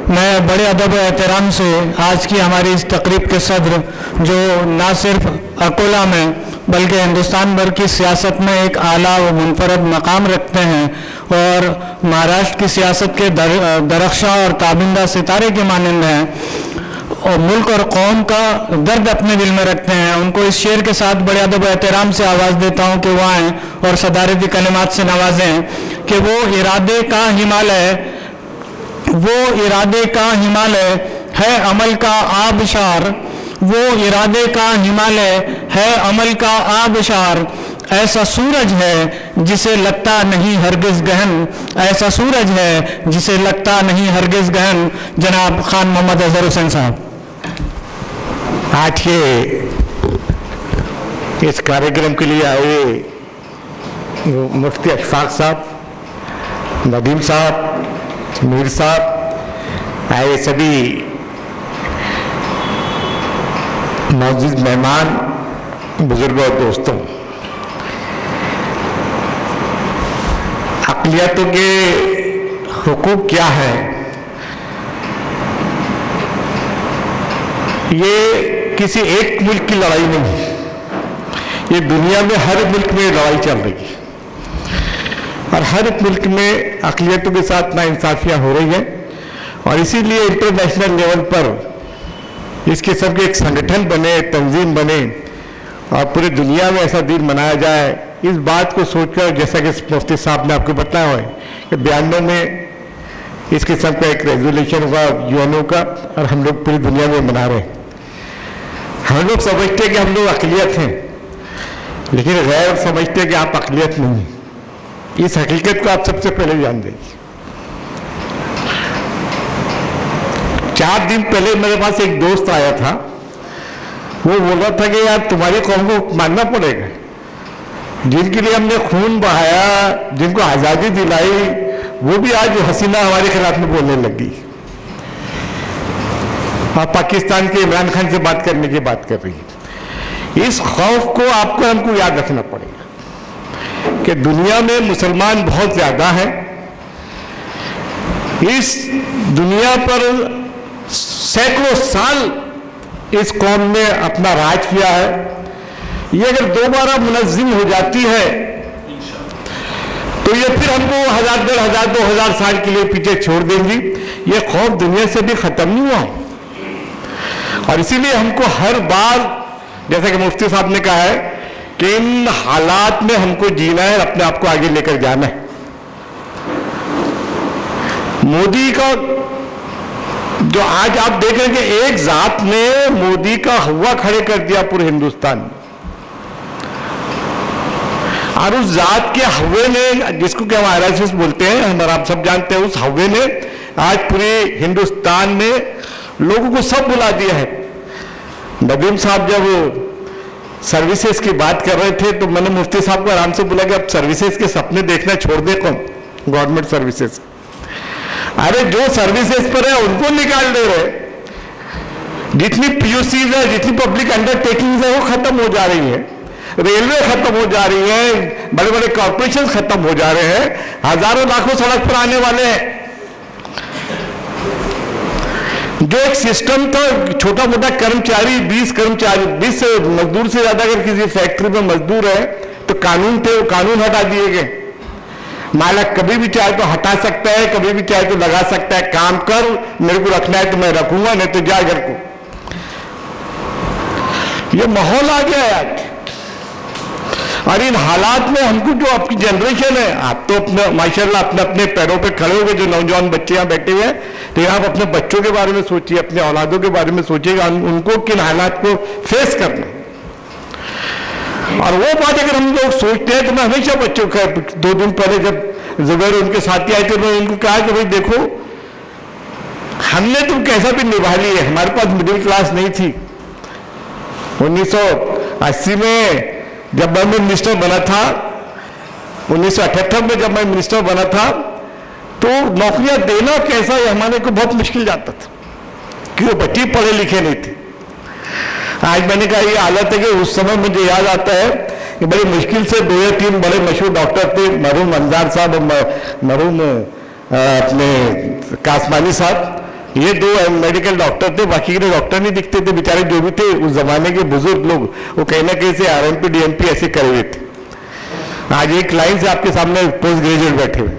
मैं बड़े अदब और एहतराम से आज की हमारी इस तकरीब के सदर, जो ना सिर्फ अकोला में बल्कि हिंदुस्तान भर की सियासत में एक आला व मुनफरद मकाम रखते हैं और महाराष्ट्र की सियासत के दरख्शा और ताबिंदा सितारे के मानंद हैं और मुल्क और कौम का दर्द अपने दिल में रखते हैं, उनको इस शेर के साथ बड़े अदब और एहतराम से आवाज़ देता हूँ कि वो आएँ और सदारती कलिमात से नवाजें कि वो इरादे का हिमालय है अमल का आबशार, वो इरादे का हिमालय है अमल का आबशार, ऐसा सूरज है जिसे लगता नहीं हरगिज़ गहन, ऐसा सूरज है जिसे लगता नहीं हरगिज़ गहन। जनाब खान मोहम्मद अजहर हुसैन साहब। आज के इस कार्यक्रम के लिए आए मुफ्ती अशफाक साहब, नदीम साहब, मीर साहब, आए सभी मौजूद मेहमान, बुजुर्गों और दोस्तों, अक़लियतों के हुकूक क्या है, ये किसी एक मुल्क की लड़ाई नहीं है, ये दुनिया में हर मुल्क में लड़ाई चल रही है और हर मुल्क में अक़लियतों के साथ नाइंसाफियाँ हो रही हैं और इसीलिए इंटरनेशनल लेवल पर इस किस्म के एक संगठन बने, तंजीम बने और पूरी दुनिया में ऐसा दिन मनाया जाए। इस बात को सोचकर, जैसा कि मुफ्ती साहब ने आपको बताया है कि 92 में इस किस्म का एक रेजोल्यूशन हुआ यूएनओ का और हम लोग पूरी दुनिया में मना रहे हैं। हम लोग समझते हैं कि हम लोग अक़लियत हैं, लेकिन गैर समझते कि आप अक़लियत नहीं हैं। इस हकीकत को आप सबसे पहले जान देंगे। 4 दिन पहले मेरे पास एक दोस्त आया था, वो बोल रहा था कि यार तुम्हारी कौम को मानना पड़ेगा, जिनके लिए हमने खून बहाया, जिनको आज़ादी दिलाई, वो भी आज हसीना हमारे खिलाफ में बोलने लगी और पाकिस्तान के इमरान खान से बात करने की बात कर रही है। इस खौफ को आपको हमको याद रखना पड़ेगा कि दुनिया में मुसलमान बहुत ज़्यादा हैं। इस दुनिया पर सैकड़ों साल इस कौम ने अपना राज किया है। ये अगर दोबारा मुनज़्ज़म हो जाती है तो ये फिर हमको 1000, 1500, 2000 साल के लिए पीछे छोड़ देंगी। ये खौफ दुनिया से भी ख़त्म नहीं हुआ और इसीलिए हमको हर बार, जैसा कि मुफ्ती साहब ने कहा है, कि इन हालात में हमको जीना है, अपने आप को आगे लेकर जाना है। मोदी का जो आज आप देख रहे हैं कि एक जात ने मोदी का हवा खड़े कर दिया पूरे हिंदुस्तान में और उस जात के हवे ने, जिसको कि हम आरएसएस बोलते हैं, हम आप सब जानते हैं, उस हवे ने आज पूरे हिंदुस्तान में लोगों को सब बुला दिया है। नदीम साहब जब सर्विसेज की बात कर रहे थे तो मैंने मुफ्ती साहब को आराम से बोला कि अब सर्विसेज के सपने देखना छोड़ दे, कौन गवर्नमेंट सर्विसेज, अरे जो सर्विसेज पर है उनको निकाल दे रहे। जितनी पीयूसीज है, जितनी पब्लिक अंडरटेकिंग्स है, वो खत्म हो जा रही है। रेलवे खत्म हो जा रही है, बड़े बड़े कॉर्पोरेशन खत्म हो जा रहे हैं, हजारों लाखों सड़क पर आने वाले हैं। जो एक सिस्टम था, छोटा मोटा कर्मचारी, 20 कर्मचारी, 20 मजदूर से ज्यादा अगर किसी फैक्ट्री में मजदूर है तो कानून थे, वो कानून हटा दिए गए। मालिक कभी भी चाहे तो हटा सकता है, कभी भी चाहे तो लगा सकता है, काम कर, मेरे को रखना है तो मैं रखूंगा, नहीं तो जा घर को। ये माहौल आ गया है आज और इन हालात में हमको, जो आपकी जनरेशन है, आप तो अपने माशाल्लाह अपने अपने पैरों पे खड़े हो गए, जो नौजवान बच्चे यहाँ बैठे हुए हैं, तो आप अपने बच्चों के बारे में सोचिए, अपने औलादों के बारे में सोचिएगा, उनको किन हालात को फेस करना। और वो बात अगर हम लोग सोचते हैं तो मैं हमेशा बच्चों का, 2 दिन पहले जब जुबैर उनके साथी आए थे, मैं उनको कहा कि भाई देखो, हमने तुम कैसा भी निभा ली है, हमारे पास मिडिल क्लास नहीं थी। 1980 में जब मैं मिनिस्टर बना था, 1978 में जब मैं मिनिस्टर बना था, तो नौकरियां देना कैसा है हमारे को बहुत मुश्किल जाता था, क्योंकि बच्चे पढ़े लिखे नहीं थे। आज मैंने कहा ये हालत है कि उस समय मुझे याद आता है कि बड़ी मुश्किल से 2 या 3 बड़े मशहूर डॉक्टर थे, मरहूम अंजार साहब और मरहूम अपने कासमानी साहब, ये 2 मेडिकल डॉक्टर थे, बाकी के डॉक्टर नहीं दिखते थे बेचारे, जो भी थे उस जमाने के बुजुर्ग लोग, वो कहीं ना कहीं से RMP DMP ऐसे करे हुए थे। आज एक लाइन से आपके सामने पोस्ट ग्रेजुएट बैठे हुए।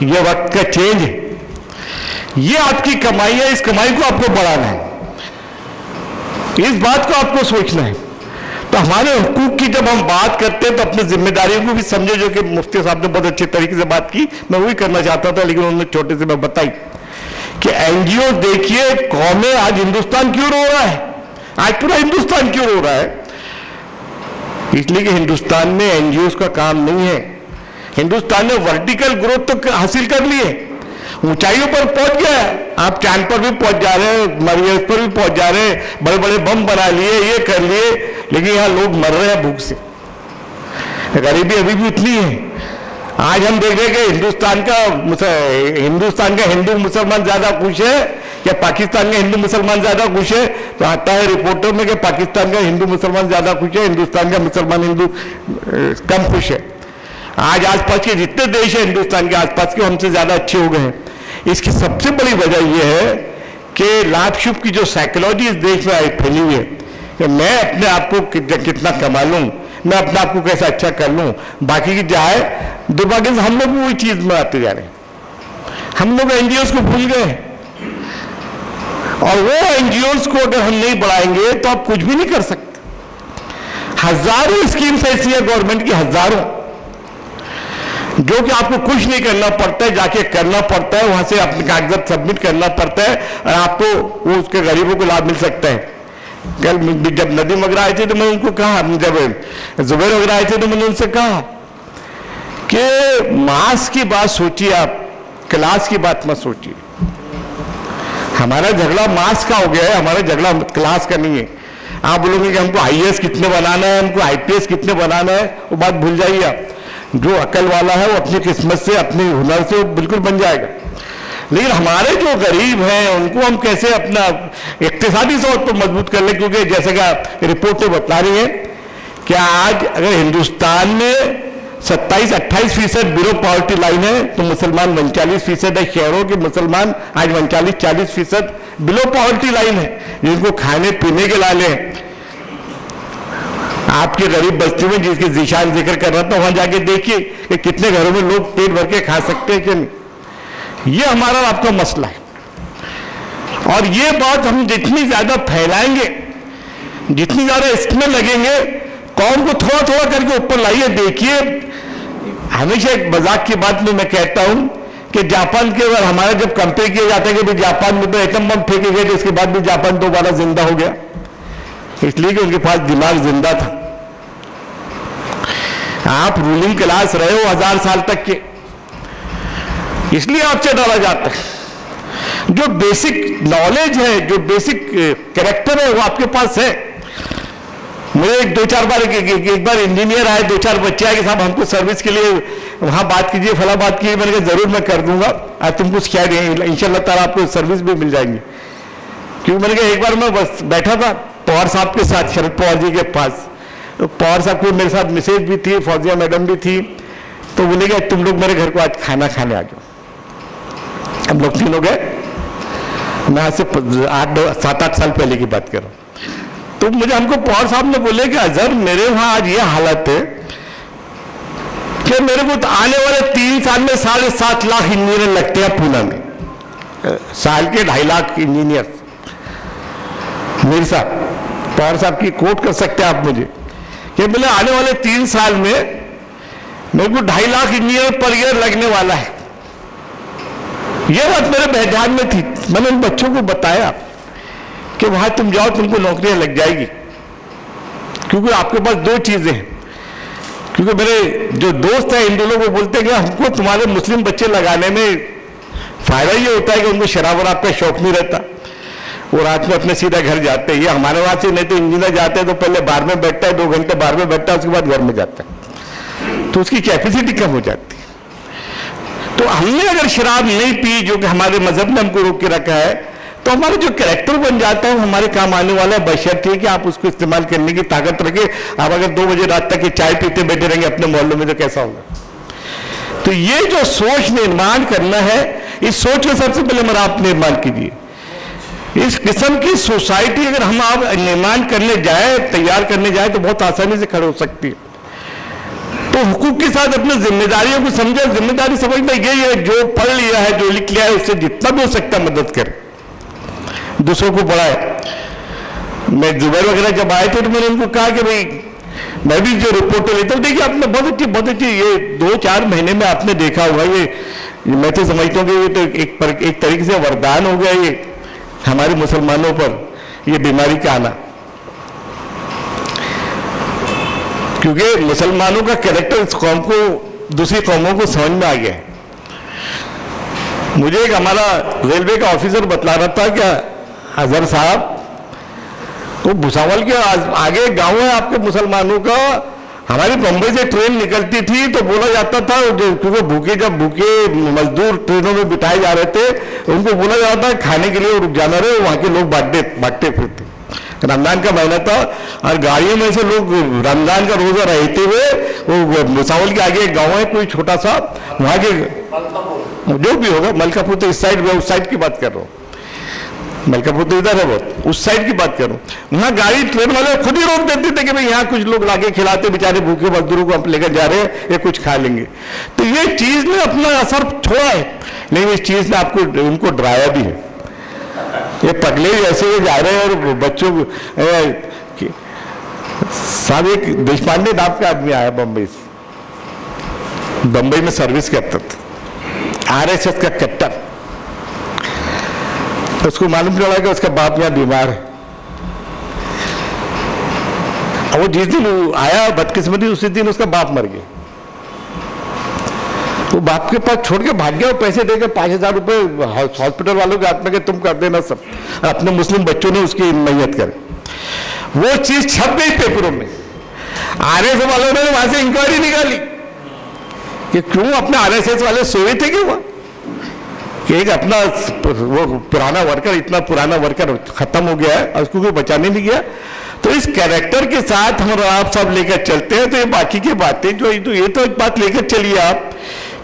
ये वक्त का चेंज है, ये आपकी कमाई है, इस कमाई को आपको बढ़ाना है, इस बात को आपको सोचना है। तो हमारे हुकूक की जब हम बात करते हैं तो अपनी जिम्मेदारियों को भी समझे, जो कि मुफ्ती साहब ने बहुत अच्छे तरीके से बात की, मैं वही करना चाहता था, लेकिन उन्होंने छोटे से मैं बताई कि NGO देखिए कौमें, आज हिंदुस्तान क्यों रो रहा है, आज पूरा हिंदुस्तान क्यों रो रहा है? इसलिए कि हिंदुस्तान में NGOs का काम नहीं है। हिंदुस्तान ने वर्टिकल ग्रोथ तो हासिल कर ली है, ऊंचाइयों पर पहुंच गया है, आप चांद पर भी पहुंच जा रहे हैं, मरीज पर भी पहुंच जा रहे हैं, बड़े बड़े बम बना लिए, ये कर लिए, लेकिन यहां लोग मर रहे हैं भूख से, गरीबी अभी भी इतनी है। आज हम देख रहे हैं कि हिंदुस्तान का हिंदू मुसलमान ज्यादा खुश है या पाकिस्तान का हिंदू मुसलमान ज्यादा खुश है? तो आता है रिपोर्टों में कि पाकिस्तान का हिंदू मुसलमान ज्यादा खुश है, हिंदुस्तान का मुसलमान हिंदू कम खुश है। आज आसपास के जितने देश हैं हिंदुस्तान के आसपास के, हमसे ज्यादा अच्छे हो गए हैं। इसकी सबसे बड़ी वजह यह है कि लाभ शुभ की जो साइकोलॉजी इस देश में फैली हुई है कि मैं अपने आप को कितना कमा लूं, मैं अपने आप को कैसे अच्छा कर लूं, बाकी की जाए दुर्भाग्य से हम लोग वही चीज में आते जा रहे हैं। हम लोग NGOs को भूल गए, और वो NGOs को अगर हम नहीं बढ़ाएंगे तो आप कुछ भी नहीं कर सकते। हजारों स्कीम्स ऐसी है गवर्नमेंट की, हजारों, जो कि आपको कुछ नहीं करना पड़ता है, जाके करना पड़ता है, वहां से अपने कागजात सबमिट करना पड़ता है और आपको वो उसके गरीबों को लाभ मिल सकता है। कल जब नदीम वगैरह आए थे तो मैं उनको कहा, जब जुबैर वगैरह आए थे तो मैंने उनसे कहा कि मास की बात सोचिए, आप क्लास की बात मत सोचिए। हमारा झगड़ा मास का हो गया है, हमारा झगड़ा क्लास का नहीं है। आप बोलोगे कि हमको IAS कितने बनाना है, हमको IPS कितने बनाना है, वो बात भूल जाइए आप। जो अकल वाला है वो अपनी किस्मत से, अपने हुनर से वो बिल्कुल बन जाएगा। लेकिन हमारे जो गरीब हैं उनको हम कैसे अपना इक्तिसादी तौर पर मजबूत कर लें, क्योंकि जैसे कि रिपोर्टें बता रही हैं कि आज अगर हिंदुस्तान में 27-28% बिलो पॉवर्टी लाइन है तो मुसलमान 39% है। शहरों के मुसलमान आज 39-40% बिलो पॉवर्टी लाइन है, जिनको खाने पीने के लाले हैं। आपकी गरीब बस्ती में जिसकी जिशान जिक्र कर रहा था, वहां जाके देखिए कि कितने घरों में लोग पेट भर के खा सकते हैं कि नहीं। ये हमारा आपका मसला है, और ये बात हम जितनी ज्यादा फैलाएंगे, जितनी ज्यादा इसमें लगेंगे, कौम को थोड़ा थोड़ा करके ऊपर लाइए। देखिए, हमेशा एक मजाक की बात में मैं कहता हूं कि जापान के अगर हमारा जब कंपेयर किया जाता है कि भाई जापान में तो एटम बम फेंके गए थे, उसके बाद भी जापान दोबारा जिंदा हो गया, इसलिए कि उनके पास दिमाग जिंदा था। आप रूलिंग क्लास रहे हो 1000 साल तक के, इसलिए आपसे डरा जाता है। जो बेसिक नॉलेज है, जो बेसिक कैरेक्टर है, वो आपके पास है। मुझे एक बार इंजीनियर आए, 2-4 बच्चे आए कि साहब हमको सर्विस के लिए वहां बात कीजिए, फला बात कीजिए। मैंने कहा जरूर मैं कर दूंगा, आज तुमको क्या देंगे, इंशाल्लाह ताला आपको सर्विस भी मिल जाएंगी। क्योंकि मैंने कहा एक बार मैं बस बैठा था पवार साहब के साथ, शरद पवार जी के पास, तो पवार साहब को मेरे साथ मिसेज भी थी, फौजिया मैडम भी थी, तो बोले कि तुम लोग मेरे घर को आज खाना खाने आ जाओ। हम लोग तीनों गए, मैं आज से 7-8 साल पहले की बात कर रहा हूं। तो मुझे हमको पवार साहब ने बोले कि अजहर मेरे वहां आज ये हालत है कि मेरे को तो आने वाले 3 साल में 7.5 लाख इंजीनियर लगते हैं पूना में, साल के 2.5 लाख इंजीनियर। मीर साहब, पवार साहब की कोट कर सकते हैं आप मुझे कि बोले आने वाले 3 साल में मेरे को 2.5 लाख इंजीनियर पर ईयर लगने वाला है। यह बात मेरे ध्यान में थी। मैंने उन बच्चों को बताया कि वहां तुम जाओ, तुमको नौकरियां लग जाएगी, क्योंकि आपके पास 2 चीजें हैं। क्योंकि मेरे जो दोस्त हैं हिंदू लोग वो बोलते हैं कि हमको तुम्हारे मुस्लिम बच्चे लगाने में फायदा ये होता है कि उनको शराब वराब का शौक नहीं रहता, वो रात में अपने सीधा घर जाते हैं। ये हमारे वहां से नहीं तो इंजीनियर जाते हैं तो पहले बार में बैठता है, 2 घंटे बार में बैठता है, उसके बाद घर में जाता है, तो उसकी कैपेसिटी कम हो जाती है। तो हमने अगर शराब नहीं पी, जो कि हमारे मजहब ने हमको रोक के रखा है, तो हमारा जो कैरेक्टर बन जाता है वो हमारे काम आने वाला है, बशर्ते कि आप उसको इस्तेमाल करने की ताकत रखें। आप अगर 2 बजे रात तक के चाय पीते बैठे रहेंगे अपने मोहल्लों में तो कैसा होगा। तो ये जो सोच निर्माण करना है, इस सोच में सबसे पहले मेरा आप निर्माण कीजिए इस किस्म की सोसाइटी अगर हम आप निर्माण करने जाए, तैयार करने जाए, तो बहुत आसानी से खड़े हो सकती है। तो हुकूक के साथ अपनी जिम्मेदारियों को समझे। जिम्मेदारी समझना यही है, जो पढ़ लिया है, जो लिख लिया है, उससे जितना भी हो सकता है मदद करे, दूसरों को पढ़ाए। मैं जुबैर वगैरह जब आए थे तो मैंने उनको कहा कि भाई मैं भी जो रिपोर्ट लेता हूँ, देखिए आपने बहुत अच्छी ये 2-4 महीने में आपने देखा होगा, ये मैं तो समझता हूँ कि ये तो एक तरीके से वरदान हो गया ये हमारे मुसलमानों पर, ये बीमारी का आना। क्योंकि मुसलमानों का कैरेक्टर इस कौम को, दूसरी कौमों को समझ में आ गया है। मुझे एक हमारा रेलवे का ऑफिसर बतला रहा था कि अजहर साहब, वो भुसावल के आगे गांव है आपके मुसलमानों का, हमारी बम्बई से ट्रेन निकलती थी तो बोला जाता था, क्योंकि जब भूखे मजदूर ट्रेनों में बिठाए जा रहे थे, उनको बोला जाता था खाने के लिए रुक जाना रहे, वहां के लोग भागते फिरते। रमजान का महीना था और गाड़ियों में से लोग रमजान का रोजा रहते हुए, वो भुसावल के आगे एक गाँव है कोई छोटा सा, वहां के जो भी होगा, मलकापुर तो इस साइड, उस साइड की बात कर रहा हूँ, मलकापुर तो इधर है बहुत, उस साइड की बात करूं, वहां गाड़ी ट्रेन वाले खुद ही रोक देते थे कि भाई यहाँ कुछ लोग लाके खिलाते, बेचारे भूखे मजदूरों को हम लेकर जा रहे हैं, ये कुछ खा लेंगे। तो ये चीज ने अपना असर छोड़ा है, लेकिन इस चीज ने आपको उनको डराया भी है। ये पगले ऐसे जा रहे हैं और बच्चों को साहब, एक देशपांडे नाम का आदमी आया बम्बई से, बम्बई में सर्विस करता था, RSS का कट्टर। उसको मालूम चला कि उसका बाप यहाँ बीमार है, और वो जिस दिन आया बदकिस्मती, उसी दिन उसका बाप मर गया। वो बाप के पास छोड़ के भाग गया, और पैसे देकर 5000 रुपए हॉस्पिटल वालों के हाथ में, तुम कर देना सब, अपने मुस्लिम बच्चों ने उसकी मैयत कर। वो चीज छप गई पेपरों में, RSS वालों ने वहां से इंक्वायरी निकाली कि क्यों अपने RSS वाले सोए थे कि वहां, कि एक अपना वो पुराना वर्कर, इतना पुराना वर्कर खत्म हो गया है और उसको कोई बचाने नहीं गया। तो इस कैरेक्टर के साथ हम और आप सब लेकर चलते हैं, तो ये बाकी की बातें जो ये तो एक बात लेकर चलिए आप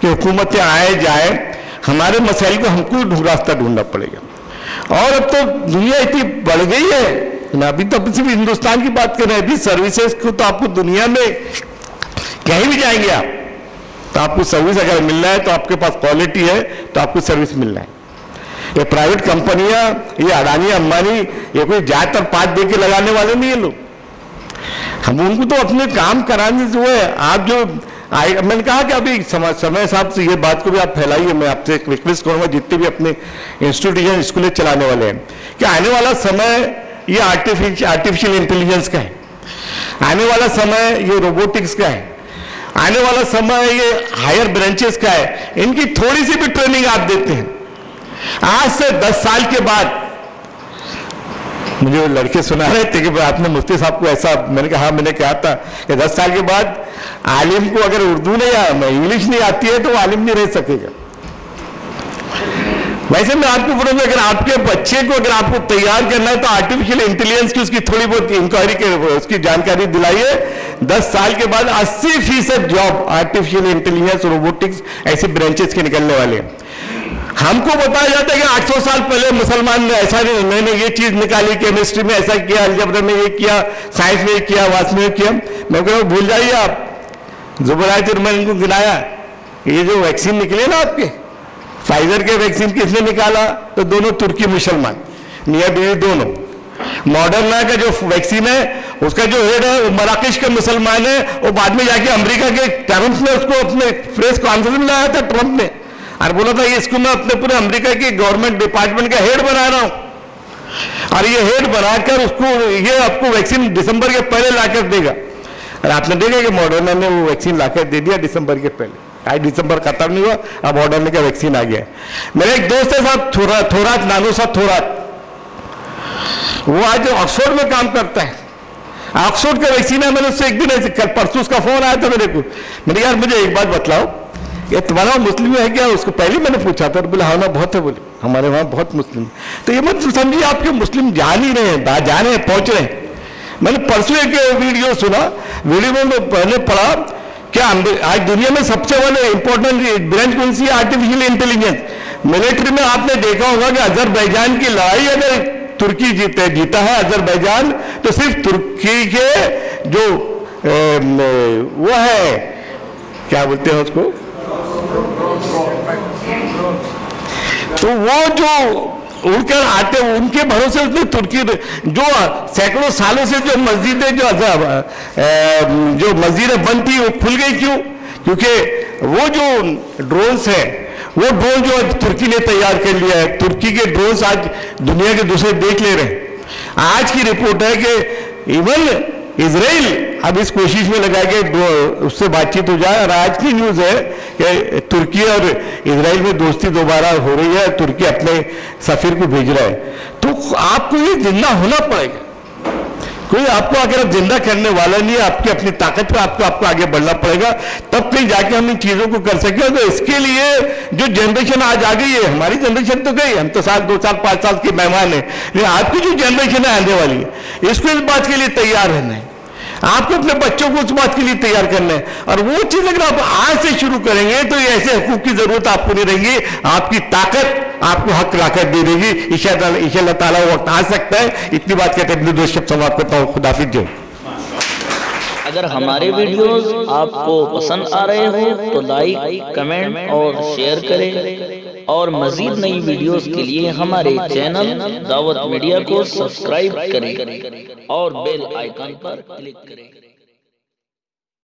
कि हुकूमतें आए जाए, हमारे मसाइल को हमको रास्ता ढूंढना पड़ेगा। और अब तो दुनिया इतनी बढ़ गई है, मैं अभी तो सिर्फ हिंदुस्तान की बात कर रहे हैं, अभी सर्विसेज को तो आपको दुनिया में कहीं भी जाएंगे आप, तो आपको सर्विस अगर मिलना है तो आपके पास क्वालिटी है तो आपको सर्विस मिलना है। ये प्राइवेट कंपनियां, ये अडानी अंबानी, ये कोई जात और पात दे के लगाने वाले नहीं है लोग। हम उनको तो अपने काम कराने से वो है। आप जो मैंने कहा कि अभी समय साहब से ये बात को भी आप फैलाइए, मैं आपसे एक रिक्वेस्ट करूंगा जितने भी अपने इंस्टीट्यूशन स्कूलें चलाने वाले हैं, कि आने वाला समय ये आर्टिफिशियल इंटेलिजेंस का है, आने वाला समय ये रोबोटिक्स का है, आने वाला समय ये हायर ब्रांचेस का है। इनकी थोड़ी सी भी ट्रेनिंग आप देते हैं, आज से 10 साल के बाद, मुझे वो लड़के सुना रहे थे कि आपने मुफ्ती साहब को ऐसा, मैंने कहा, मैंने कहा था कि 10 साल के बाद आलिम को अगर उर्दू नहीं, इंग्लिश नहीं आती है तो वो आलिम नहीं रह सकेगा। वैसे मैं आपको बोलूंगा, अगर आपके बच्चे को अगर आपको तैयार करना है तो आर्टिफिशियल इंटेलिजेंस की उसकी थोड़ी बहुत इंक्वायरी के उसकी जानकारी दिलाइए। 10 साल के बाद 80% जॉब आर्टिफिशियल इंटेलिजेंस, रोबोटिक्स ऐसे ब्रांचेस के निकलने वाले हैं। हमको बताया जाता है कि 800 साल पहले मुसलमान ने ऐसा नहीं, मैंने ये चीज निकाली, केमिस्ट्री में ऐसा किया, अलजबरा में ये किया, साइंस में ये किया, वास में ये किया। मैं कह रहा हूं भूल जाइए आप, जुबैर मैंने इनको गिनाया, ये जो वैक्सीन निकले ना आपके फाइजर के वैक्सीन किसने निकाला, तो दोनों तुर्की मुसलमान, मियां बीवी दोनों। मॉडर्ना का जो वैक्सीन है उसका जो हेड है वो मराकश का मुसलमान है, वो बाद में जाके अमेरिका के ट्रंप ने उसको अपने प्रेस कॉन्फ्रेंस में लाया था, ट्रंप ने, और बोला था इसको मैं अपने पूरे अमेरिका के गवर्नमेंट डिपार्टमेंट का हेड बना रहा हूं, और ये हेड बनाकर उसको ये आपको वैक्सीन दिसंबर के पहले लाकर देगा। और आपने देखा कि मॉडर्ना ने वो वैक्सीन लाकर दे दिया दिसंबर के पहले। आज दिसंबर खत्म नहीं हुआ, अब मॉडर्ना का वैक्सीन आ गया। मेरा एक दोस्त है साहब थोरात, नानू साहब थोरात, वो आज ऑक्सफोर्ड में काम करता है। ऑक्सफोर्ड का वैक्सीन है, मैंने उससे एक दिन ऐसे परसों उसका फोन आया था मेरे को, मैंने यार मुझे एक बात बतलाओ, ये तुम्हारा मुस्लिम है क्या? उसको पहले मैंने पूछा था, बोले हाँ ना बहुत है, बोले हमारे वहाँ बहुत मुस्लिम। तो ये मत समझिए आपके मुस्लिम जान ही रहे हैं, जा रहे हैं, पहुंच रहे हैं। मैंने परसों एक वीडियो सुना, वीडियो में मैं पहले पढ़ा क्या आज दुनिया में सबसे बड़े इंपॉर्टेंट ब्रांच कौन सी है? Artificial intelligence. मिलिट्री में आपने देखा होगा कि अजरबैजान की लड़ाई अगर तुर्की जीता है अजरबैजान, तो सिर्फ तुर्की के जो वो है, क्या बोलते हैं उसको, तो वो जो उड़कर आते उनके भरोसे उसने तुर्की जो सैकड़ों सालों से जो मस्जिदें जो मस्जिदें बंद थी वो खुल गई। क्यों? क्योंकि वो जो ड्रोन्स है, वो ड्रोन जो तुर्की ने तैयार कर लिया है, तुर्की के ड्रोन्स आज दुनिया के दूसरे देख ले रहे हैं। आज की रिपोर्ट है कि इवन इजराइल अब इस कोशिश में लगा के उससे बातचीत हो जाए, और आज की न्यूज़ है कि तुर्की और इजराइल में दोस्ती दोबारा हो रही है, तुर्की अपने सफीर को भेज रहा है। तो आपको ये जिंदा होना पड़ेगा, कोई आपको अगर जिंदा करने वाला नहीं है, आपकी अपनी ताकत पे आपको आगे बढ़ना पड़ेगा, तब कहीं जाके हम इन चीज़ों को कर सकें। तो इसके लिए जो जनरेशन आज आ गई है, हमारी जनरेशन तो गई, हम तो 2 साल 5 साल के मेहमान हैं, लेकिन आपकी जो जनरेशन है आने वाली है, इसको इस बात के लिए तैयार रहना है, आपको अपने बच्चों को उस बात के लिए तैयार करना है। और वो चीज़ अगर आप आज से शुरू करेंगे तो ये ऐसे हकूक की जरूरत आपको नहीं रहेगी, आपकी ताकत आपको हक लाकर दे देगी। इंशाअल्लाह ताला वो वक्त आ सकता है। इतनी बात कहते हैं, अपने 2 शब्द समाप्त करता हूँ। खुदाफिज जो। अगर हमारे वीडियोस आपको पसंद आ रहे हो तो लाइक, कमेंट और शेयर करें, और मजीद नई वीडियोस के लिए हमारे चैनल दावत मीडिया को सब्सक्राइब करें और बेल आइकन पर क्लिक करें।